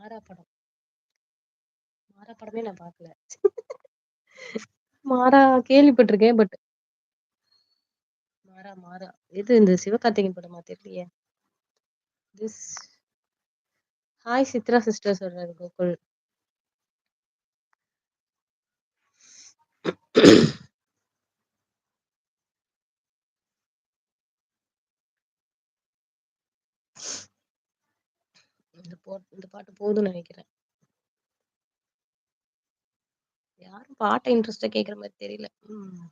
மாறா படம். மாறா படமே நான் பார்க்கல. மாறா கேள்விப்பட்டுருக்கேன். பட் மாறா மாறா. இது இந்த சிவகார்த்திகேயன் படமா தெரியலையே! திஸ் ஹாய் சித்ரா சிஸ்டர் சொல்றாரு கோகுல். இந்த பாட்டு போதும்னு நெனைக்கிறேன். யாரும் பாட்ட இன்ட்ரெஸ்ட்டா கேட்கிற மாரி தெரியல. ம்.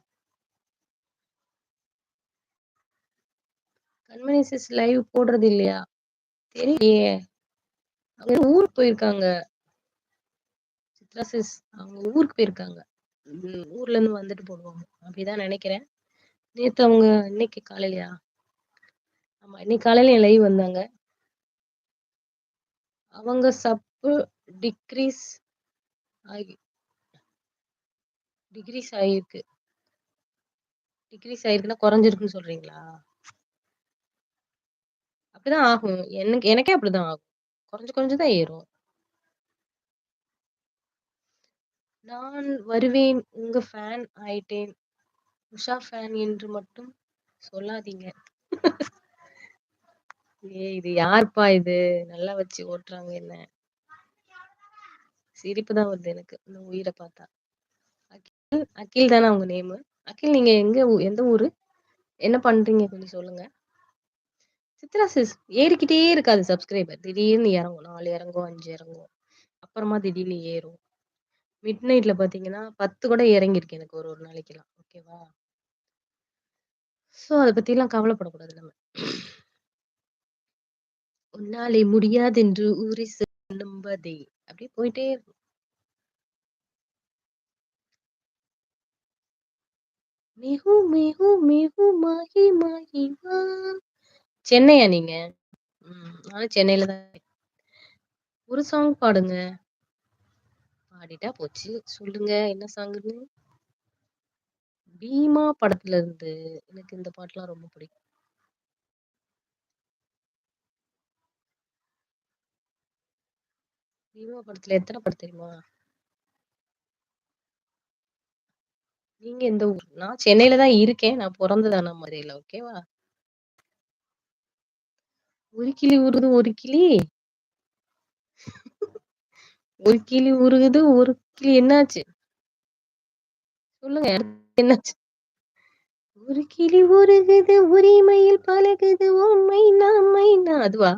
கண்மணி சிஸ் லைவ் போடுறது இல்லையா? தெரியலையே! அவங்க ஊருக்கு போயிருக்காங்க. சித்ரா சிஸ் அவங்க ஊருக்கு போயிருக்காங்க. ஊர்லேருந்து வந்துட்டு போடுவாங்க. அப்படிதான் நெனைக்கிறேன். நேத்து அவங்க இன்னைக்கு காலையிலயா? ஆமா. இன்னைக்கு காலையில என் லைவ் வந்தாங்க. அவங்க சப்பு டிக்ரீஸ் ஆகி டிக்ரீஸ் ஆயிருக்கு. டிக்ரீஸ் ஆயிருக்குன்னா குறைஞ்சிருக்குன்னு சொல்றீங்களா? அப்படிதான் ஆகும். எனக்கே அப்படிதான் ஆகும். குறைஞ்சு குறைஞ்சு தான் ஏறும். நான் வருவேன், உங்க ஃபேன் ஆயிட்டேன். உஷா ஃபேன் என்று மட்டும் சொல்லாதீங்க. ஏய் இது யாருப்பா இது? நல்லா வச்சு ஓட்டுறாங்க என்ன? சிரிப்பு தான் வருது எனக்கு. இந்த உயிர பார்த்தா. அகில் அகில் தானே உங்க நேமு? அகில் நீங்க எந்த ஊரு? என்ன பண்றீங்க கொஞ்சம் சொல்லுங்க. சித்ரா சிஸ் ஏறிக்கிட்டே இருக்காது சப்ஸ்கிரைபர். திடீர்னு இறங்கும். 4 இறங்கும், 5 இறங்கும். அப்புறமா திடீர்னு ஏறும். மிட் நைட்ல பார்த்தீங்கன்னா, 10 கூட இறங்கியிருக்கு எனக்கு ஒரு ஒரு நாளைக்கெல்லாம். ஓகேவா? ஸோ அத பத்திலாம் கவலைப்படக்கூடாது நம்ம. "உன்னாலே முடியாதென்று ஊரே சொல்லும்படி" அப்படியே போயிட்டே இருக்கும். "மிஹு மிஹு மிஹு மாஹி மாஹி வா" சென்னையா நீங்க? நானும் சென்னையில தான் ஒரு சாங் பாடுங்க. பாடிட்டா போச்சு. சொல்லுங்க என்ன சாங்குன்னு? பீமா படத்துல இருந்து. எனக்கு இந்த பாட்டுலாம் ரொம்ப பிடிக்கும். பீமா படத்துல எத்தன பாட்டு தெரியுமா? நீங்க எந்த ஊர்? நான் சென்னையில தான் இருக்கேன். நான் பொறந்தது ஆனா மதுரையில. ஓகேவா? ஒரு கிளி ஊருது ஒரு கிளி. ஒரு கிளி உருகுது, ஒரு கிளி என்னாச்சு? சொல்லுங்க. அடுத்து என்னாச்சு? ஒரு கிளி உருகுது, உரிமையில் பழகுது, ஓ மைனா மைனா அதுவா?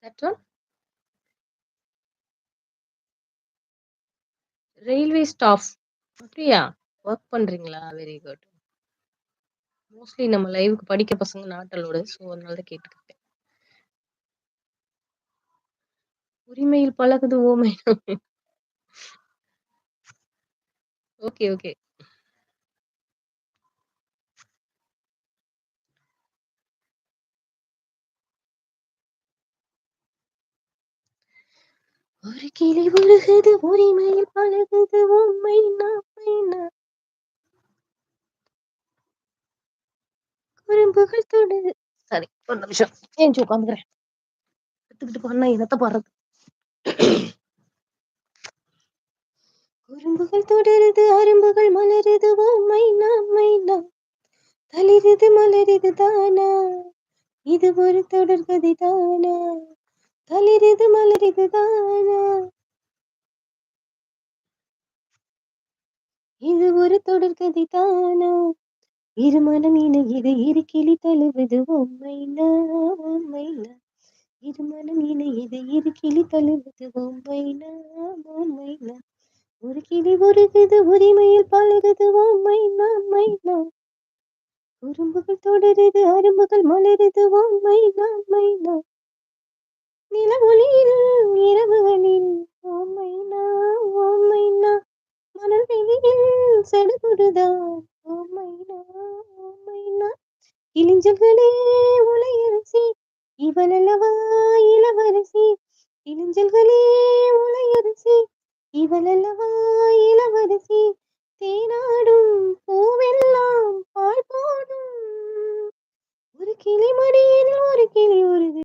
That one? Railway staff. அப்படியா? வொர்க் பண்றீங்களா? Very good. மோஸ்ட்லி நம்ம லைவ்க்கு படிக்க பசங்க நாட் அலோவ்டு. ஸோ அதனால தான் கேட்டுக்கிட்டேன். உரிமையில் பழகுது, ஓ மைனா ஓகே, ஓகே. ஒரு கிளி உருகுது, உரிமையில் பழகுது, ஓ மைனா மைனா குறும்புகள் தொடுது. சரி, ஒரு நிமிஷம். ஏஞ்சு உட்காந்துக்கிறேன். கத்துக்கிட்டு பண்ணா என்னத்த பாடுறது? குறும்புகள் தொடருது, அரும்புகள் மலருது, ஓ மைனா மைனா தளிருது மலருது தானா, இது ஒரு தொடர்கதை தானா, தளிருது மலருது தானா, இது ஒரு தொடர்கதை தானா, இருமனம் இணையுது, இரு கிளி தழுவுது, ஓ மைனா ஓ மைனா இருமனம் இணையுது, இரு கிளி தழுவுது, ஓ மைனா ஓ மைனா ஒரு கிளி உருகுது, உரிமையில் பழகுது, ஓ மைனா மைனா குறும்புகள் தொடருது, அரும்புகள் மலருது, ஓ மைனா மைனா நிலவொளியில் இரவுகளில், ஓ மைனா ஓ மைனா மணல் வெளியில் சடுகுடுதா, ஓ மைனா ஓ மைனா இளிஞ்சல்களே உலையரசி இவளல்லவா இளவரசி இளிஞ்சல்களே உலையரசி இவளல்லவா இளவரசி தேனாடும் பூவெல்லாம் பால் போடும் ஒரு கிளி மடியில் ஒரு கிளி உருகுது